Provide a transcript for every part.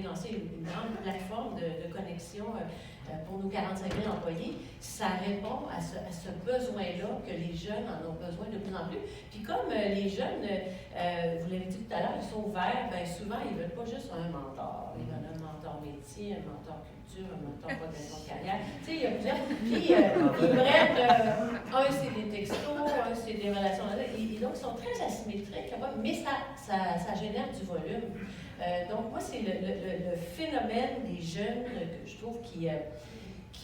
avait lancé une grande plateforme de connexion pour nos 45 000 employés. Ça répond à ce besoin-là que les jeunes en ont besoin de plus en plus. Puis comme les jeunes, vous l'avez dit tout à l'heure, ils sont ouverts, bien souvent, ils ne veulent pas juste un mentor. Ils veulent un mentor métier, un mentor culture, un mentor progression de carrière. Tu sais, il y a plusieurs. Puis ils prennent, un c'est des textos, un c'est des relations. Et donc, ils sont très asymétriques, mais ça génère du volume. Donc, moi, c'est le phénomène des jeunes que je trouve qui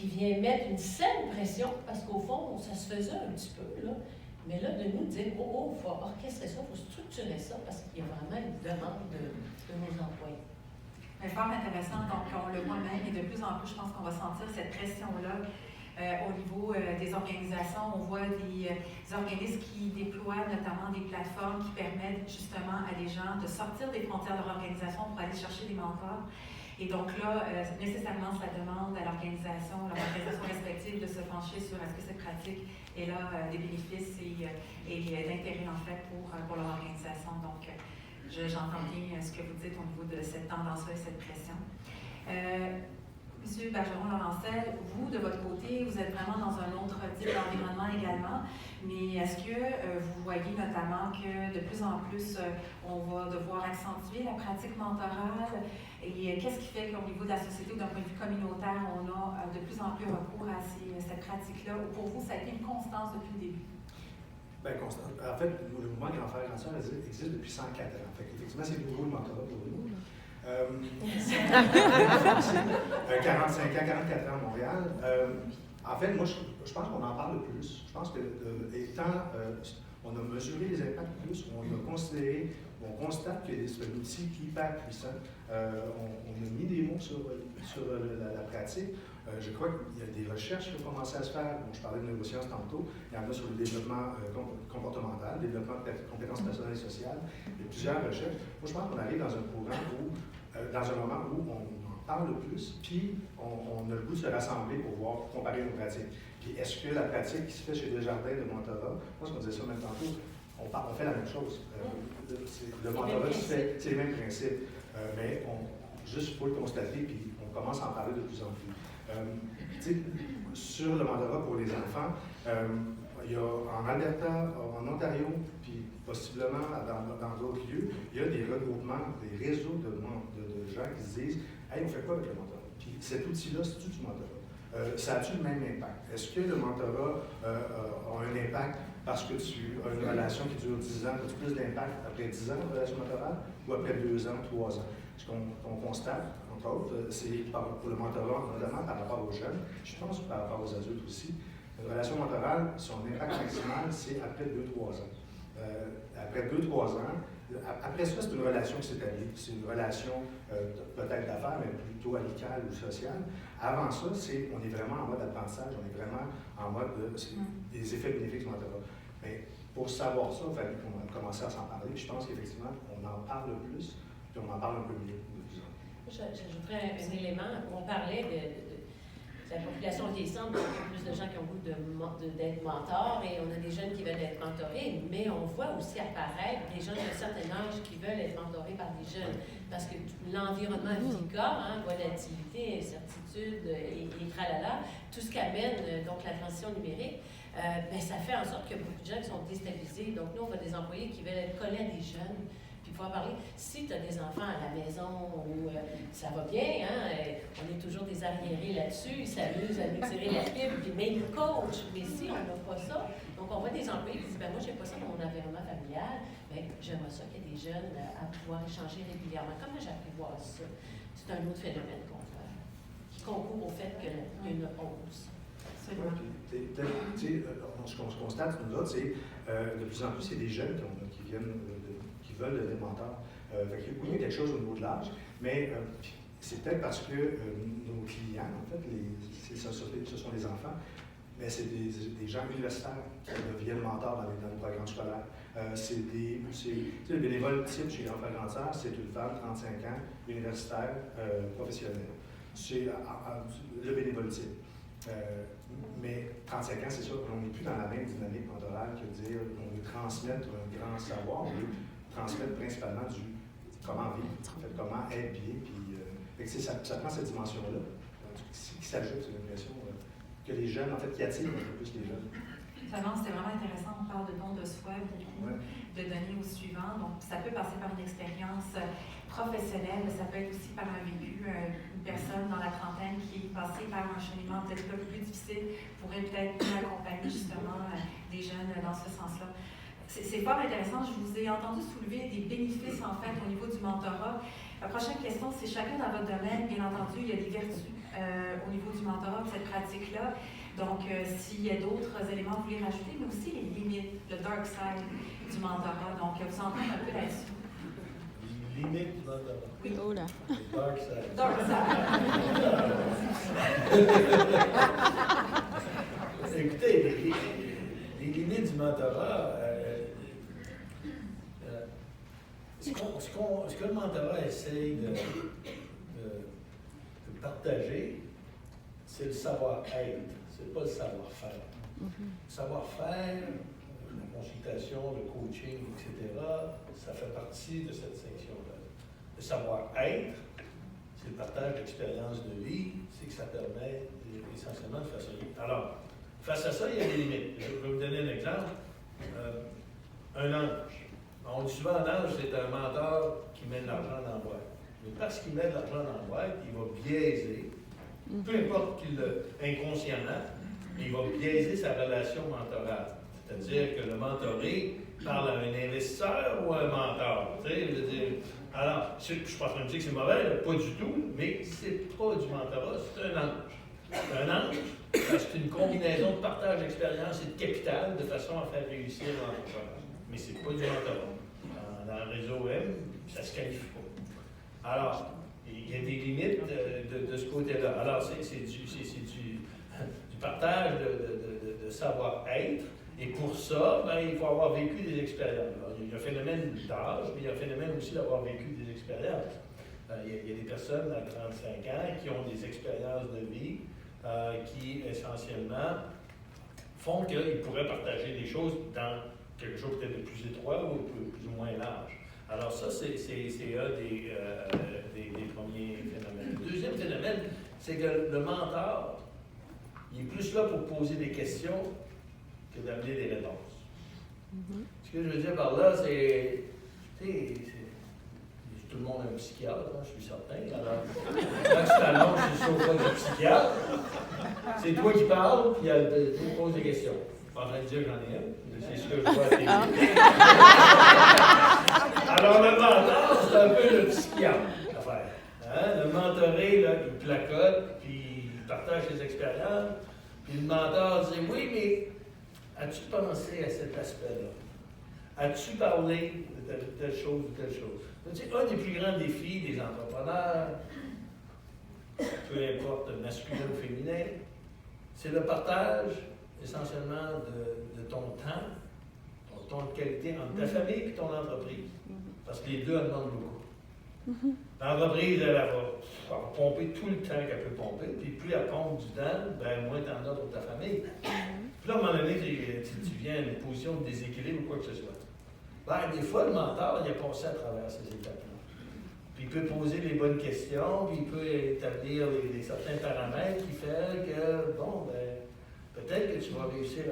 vient mettre une saine pression, parce qu'au fond, ça se faisait un petit peu, là. Mais là, de nous dire, il faut orchestrer ça, il faut structurer ça, parce qu'il y a vraiment une demande de nos employés. Mais fort intéressant, donc on le voit même, et de plus en plus, je pense qu'on va sentir cette pression-là au niveau des organisations. On voit des organismes qui déploient notamment des plateformes qui permettent justement à des gens de sortir des frontières de leur organisation pour aller chercher des mentors. Et donc là, nécessairement, ça demande à l'organisation respective de se pencher sur est-ce que cette pratique est là des bénéfices et d'intérêt en fait pour leur organisation. Donc, j'entends bien ce que vous dites au niveau de cette tendance-là et cette pression. Monsieur Bergeron-Laurentzel, vous, de votre côté, vous êtes vraiment dans un autre type d'environnement également, mais est-ce que vous voyez notamment que de plus en plus, on va devoir accentuer la pratique mentorale et qu'est-ce qui fait qu'au niveau de la société ou d'un point de vue communautaire, on a de plus en plus recours à cette pratique-là? Ou pour vous, ça a été une constance depuis le début? Bien, constant. En fait, le mouvement Grand Frère Grand Sœur existe depuis 104 ans. Fait effectivement, c'est nouveau le mentorat pour nous. 45 ans, 44 ans à Montréal. En fait, moi, je pense qu'on en parle plus. Je pense que, on a mesuré les impacts plus, on a considéré, on constate que c'est un outil hyper puissant. On a mis des mots sur la pratique. Je crois qu'il y a des recherches qui ont commencé à se faire. Bon, je parlais de neurosciences tantôt. Il y en a sur le développement comportemental, le développement de compétences personnelles et sociales. Il y a plusieurs recherches. Moi, je pense qu'on arrive dans un programme dans un moment où on en parle plus, puis on a le goût de se rassembler pour pouvoir comparer nos pratiques. Puis est-ce que la pratique qui se fait chez Desjardins de mentorat, je pense qu'on disait ça même tantôt, on fait la même chose. Le mentorat se fait, c'est les mêmes principes, mais juste il faut le constater, puis on commence à en parler de plus en plus. Sur le mentorat pour les enfants, il y a en Alberta, en Ontario, puis possiblement dans d'autres lieux, il y a des regroupements, des réseaux de gens qui se disent « Hey, on fait quoi avec le mentorat? » Puis cet outil-là, c'est-tu du mentorat? Ça a-tu le même impact? Est-ce que le mentorat a un impact parce que tu as une relation qui dure 10 ans? As-tu plus d'impact après 10 ans de relation mentorale ou après 2 ans, 3 ans? Ce qu'on constate, entre autres, c'est pour le mentorat, notamment par rapport aux jeunes, je pense par rapport aux adultes aussi. Une relation mentorale, son impact maximal, c'est après 2-3 ans. Après 2-3 ans, après ça, c'est une relation qui s'établit. C'est une relation peut-être d'affaires, mais plutôt amicale ou sociale. Avant ça, on est vraiment en mode apprentissage, on est vraiment en mode des effets bénéfiques du mentorat. Mais pour savoir ça, il fallait qu'on commence à s'en parler. Puis je pense qu'effectivement, on en parle plus, puis on en parle un peu mieux de plus en plus. J'ajouterais un élément. On parlait de la population vieillissante, donc il y a plus de gens qui ont le goût d'être mentors et on a des jeunes qui veulent être mentorés, mais on voit aussi apparaître des gens d'un certain âge qui veulent être mentorés par des jeunes. Parce que l'environnement VUCA, volatilité, incertitude et tralala, tout ce qu'amène donc la transition numérique, ben, ça fait en sorte qu'il y a beaucoup de gens qui sont déstabilisés. Donc nous, on voit des employés qui veulent être collés à des jeunes. Puis pouvoir parler, si tu as des enfants à la maison où ça va bien, on est toujours des arriérés là-dessus, ils s'amusent à nous tirer la fibre, puis mais ils nous coachent. Mais si on n'a pas ça, donc on voit des employés qui disent, ben moi, j'ai pas ça dans mon environnement familial, mais j'aimerais ça qu'il y ait des jeunes à pouvoir échanger régulièrement. Comment j'apprivoise ça? C'est un autre phénomène qu'on fait, qui concourt au fait qu'il y a une hausse. Ce qu'on constate, nous autres, c'est de plus en plus, c'est des jeunes qui viennent qui veulent des mentors. Oui, il y a quelque chose au niveau de l'âge, mais c'est peut-être parce que nos clients, en fait, ce sont les enfants, mais c'est des gens universitaires qui deviennent mentors dans les programmes scolaires. Le bénévole type chez Grand Frère Grand Sœur, c'est une femme, 35 ans, universitaire, professionnelle. C'est le bénévole type. Mais 35 ans, c'est sûr qu'on n'est plus dans la même dynamique mentorale que de dire on veut transmettre un grand savoir, on veut transmettre principalement du comment vivre, en fait, comment être bien, puis Fait que ça prend cette dimension-là qui s'ajoute, j'ai l'impression, que les jeunes, en fait, qui attirent un peu plus les jeunes. C'était vraiment intéressant. On parle de don de soi, beaucoup de donner au suivant. Donc, ça peut passer par une expérience professionnelle, mais ça peut être aussi par un vécu. Une personne dans la trentaine qui est passée par un cheminement peut-être un peu plus difficile pourrait peut-être mieux accompagner justement des jeunes dans ce sens-là. C'est fort intéressant. Je vous ai entendu soulever des bénéfices, en fait, au niveau du mentorat. La prochaine question, c'est chacun dans votre domaine, bien entendu, il y a des vertus au niveau du mentorat, de cette pratique-là. Donc, s'il y a d'autres éléments que vous voulez rajouter, mais aussi les limites, le dark side du mentorat. Donc, vous en parlez un peu là-dessus. Limites du mentorat. Oui. Oh là. Dark side. Dark side. Écoutez, les limites du mentorat, ce que le mentorat essaye de partager, c'est le savoir-être, c'est pas le savoir-faire. Le savoir-faire, la consultation, le coaching, etc., ça fait partie de cette section-là. Le savoir-être, c'est le partage d'expériences de vie, c'est que ça permet essentiellement de faire ça. Alors, face à ça, il y a des limites. Je vais vous donner un exemple. Un ange. On dit souvent un ange, c'est un mentor qui met de l'argent dans la boîte. Mais parce qu'il met de l'argent dans la boîte, il va biaiser, peu importe qu'il le inconsciemment, il va biaiser sa relation mentorale. C'est-à-dire que le mentoré parle à un investisseur ou à un mentor. Tu sais, je veux dire, alors, je ne suis pas en train de dire que c'est mauvais, là, pas du tout, mais c'est pas du mentorat, c'est un ange. Un ange, c'est une combinaison de partage d'expérience et de capital de façon à faire réussir l'entrepreneur. Mais c'est pas du mentorat. Dans le réseau M, ça ne se qualifie pas. Alors, il y a des limites de ce côté-là. Alors, c'est du partage de savoir-être. Et pour ça, ben, il faut avoir vécu des expériences. Alors, il y a un phénomène d'âge, mais il y a un phénomène aussi d'avoir vécu des expériences. Il y a des personnes à 35 ans qui ont des expériences de vie qui, essentiellement, font qu'ils pourraient partager des choses dans quelque chose peut-être de plus étroit ou plus ou moins large. Alors ça, c'est un des premiers phénomènes. Le deuxième phénomène, c'est que le mentor, il est plus là pour poser des questions que d'amener des réponses. Ce que je veux dire par là, c'est tout le monde a un psychiatre, hein, je suis certain. Alors, quand tu t'annonces sur le sofa du psychiatre, c'est toi qui parles, puis tu poses des questions. Je suis pas en train de dire que j'en ai une, c'est ce que je vois à la télé. Alors, le mentor, c'est un peu le psychiatre, l'affaire. Hein? Le mentoré, là, il placote, puis il partage ses expériences, puis le mentor dit « Oui, mais as-tu pensé à cet aspect-là? As-tu parlé de telle chose ou telle chose? » Un des plus grands défis des entrepreneurs, peu importe masculin ou féminin, c'est le partage essentiellement de ton temps, ton temps de qualité entre ta famille et ton entreprise. Parce que les deux en demandent beaucoup. L'entreprise, elle va pomper tout le temps qu'elle peut pomper, puis plus elle pompe du temps, ben moins tu en as pour ta famille. Puis là, à un moment donné, tu viens à une position de déséquilibre ou quoi que ce soit. Ben, des fois, le mentor, il a passé à travers ces étapes-là. Puis il peut poser les bonnes questions, puis il peut établir certains paramètres qui font que, bon, ben, peut-être que tu vas réussir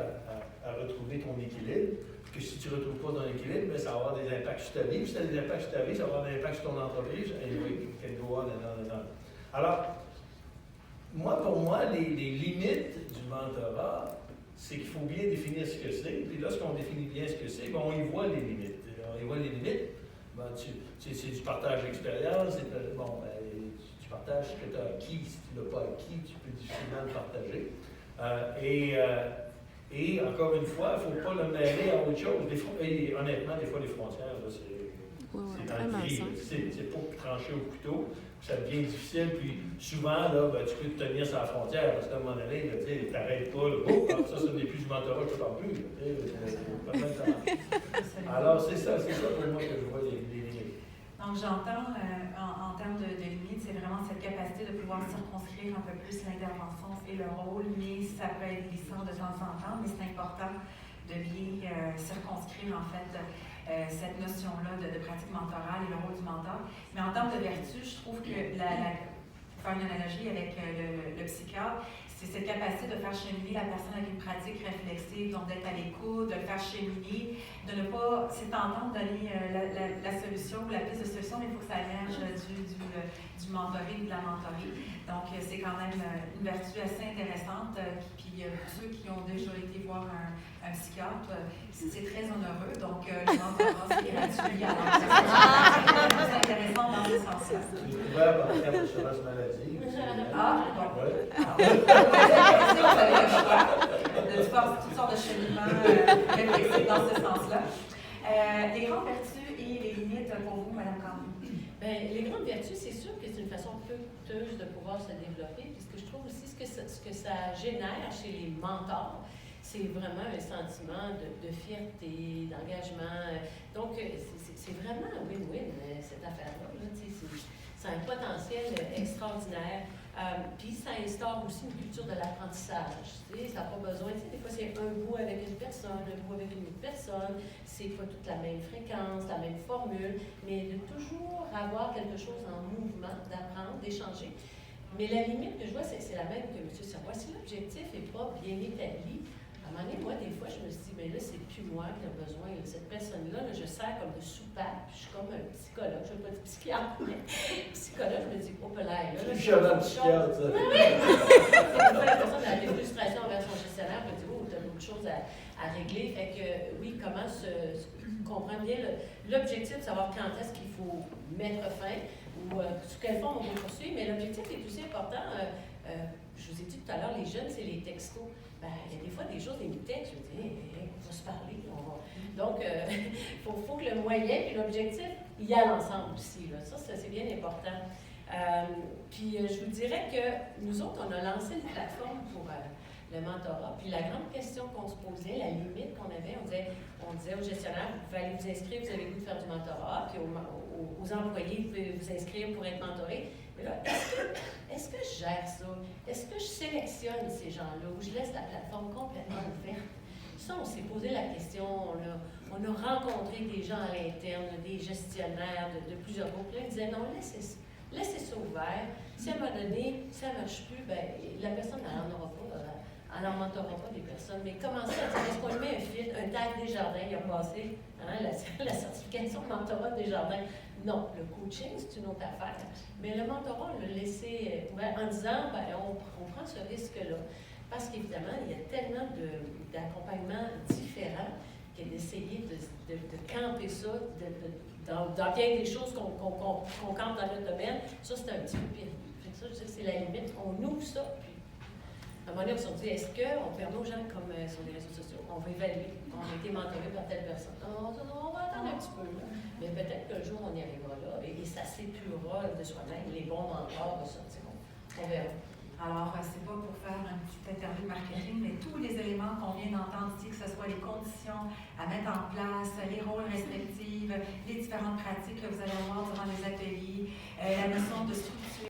à retrouver ton équilibre, puis que si tu ne retrouves pas ton équilibre, ben, ça va avoir des impacts sur ta vie. Puis si tu as des impacts sur ta vie, ça va avoir des impacts sur ton entreprise, et oui, qu'elle doit dedans. Alors, pour moi, les limites du mentorat, c'est qu'il faut bien définir ce que c'est. Puis lorsqu'on définit bien ce que c'est, ben, on y voit les limites. On y voit les limites. Ben, c'est du partage d'expérience. Bon, ben, tu partages ce que tu as acquis. Si tu ne l'as pas acquis, tu peux difficilement le partager. Et encore une fois, il ne faut pas le mêler à autre chose. Et honnêtement, des fois, les frontières, là, c'est dans le gris. C'est pour trancher au couteau. Ça devient difficile, puis souvent, là, ben, tu peux te tenir sur la frontière, parce qu'à un moment donné, tu n'arrêtes pas, là, ça n'est plus du mentorat, je ne parle plus. Alors, c'est ça pour moi que je vois les limites. Donc, j'entends, en termes de limites, c'est vraiment cette capacité de pouvoir circonscrire un peu plus l'intervention et le rôle, mais ça peut être glissant de temps en temps, mais c'est important de bien circonscrire, en fait, cette notion-là de pratique mentorale et le rôle du mentor. Mais en termes de vertu, je trouve que faire une analogie avec le psychiatre, c'est cette capacité de faire cheminer la personne avec une pratique réflexive, donc d'être à l'écoute, de le faire cheminer, de ne pas, c'est tentant de donner la solution ou la piste de solution, mais il faut que ça émerge du mentoré ou de la mentorée. Donc, c'est quand même une vertu assez intéressante. Puis, pour ceux qui ont déjà été voir un psychiatre, c'est très onéreux. Donc, le mentorat, c'est gratuit. Alors, c'est intéressant dans ce sens-là. C'est ouvert par carte d'assurance maladie. Ah, bon. Ouais. Vous avez le choix de faire toutes sortes de cheminements réflexifs dans ce sens-là. Les grandes vertus et les limites pour vous, Mme Campi? Bien, les grandes vertus, c'est sûr que c'est une façon peu coûteuse de pouvoir se développer. Puis ce que je trouve aussi, ce que ça génère chez les mentors, c'est vraiment un sentiment de fierté, d'engagement. Donc, c'est vraiment un win-win, cette affaire-là. C'est un potentiel extraordinaire. Puis ça instaure aussi une culture de l'apprentissage. Ça n'a pas besoin, des fois c'est un bout avec une personne, un bout avec une autre personne, c'est pas toute la même fréquence, la même formule, mais de toujours avoir quelque chose en mouvement, d'apprendre, d'échanger. Mais la limite que je vois, c'est la même que M. Serrois. Si l'objectif n'est pas bien établi, à un moment donné, moi, des fois, je me suis dit, mais là, c'est plus moi qui ai besoin. Cette personne-là, je sers comme de soupape. Je suis comme un psychologue. Je ne veux pas dire psychiatre, mais psychologue, je me dis, oh, là, C'est plus charmant psychiatre, ça. Oui, c'est la personne a des frustrations envers son gestionnaire. Je me dis, oh, tu as d'autres choses à régler. Fait que, oui, comment comprendre bien l'objectif de savoir quand est-ce qu'il faut mettre fin ou sous quelle forme on veut poursuivre. Mais l'objectif est aussi important. Je vous ai dit tout à l'heure, les jeunes, c'est les textos. Ben, il y a des fois des choses, des textes, je me dis, on va se parler. Donc, il faut que le moyen et l'objectif y aillent ensemble aussi. Là. Ça, c'est bien important. Puis, je vous dirais que nous autres, on a lancé une plateforme pour le mentorat. Puis, la grande question qu'on se posait, la limite qu'on avait, on disait aux gestionnaires, vous pouvez aller vous inscrire, vous avez le goût de faire du mentorat. Puis, aux employés, vous pouvez vous inscrire pour être mentoré. Mais là, est-ce que je gère ça? Est-ce que je sélectionne ces gens-là ou je laisse la plateforme complètement ouverte? Ça, on s'est posé la question. On a rencontré des gens à l'interne, des gestionnaires de plusieurs groupes. Là, ils disaient non, laissez ça ouvert. Si à un moment donné, ça ne marche plus, bien, la personne n'en aura pas. Elle n'en mentorera pas des personnes. Mais commencez à dire, est-ce qu'on lui met un fil, un tag Desjardins, il a passé la certification de mentorat Desjardins? Non, le coaching, c'est une autre affaire. Mais le mentorat, on l'a laissé ouvert en disant, ben, on prend ce risque-là. Parce qu'évidemment, il y a tellement d'accompagnements différents que d'essayer de camper ça, dans bien des choses qu'on campe dans notre domaine, ça, c'est un petit peu pire. Ça, je sais que c'est la limite. On ouvre ça, puis à un moment donné, on s'est dit, est-ce qu'on permet aux gens, comme sur les réseaux sociaux, on va évaluer, on a été mentoré par telle personne. On va attendre un petit peu, là. Mais peut-être qu'un jour, on y arrivera là, et ça s'épurera de soi-même. Les bons mentors ressortiront. On verra. Alors, c'est pas pour faire un petit interview marketing, mais tous les éléments qu'on vient d'entendre ici, que ce soit les conditions à mettre en place, les rôles respectifs, les différentes pratiques que vous allez avoir durant les ateliers, la notion de structure.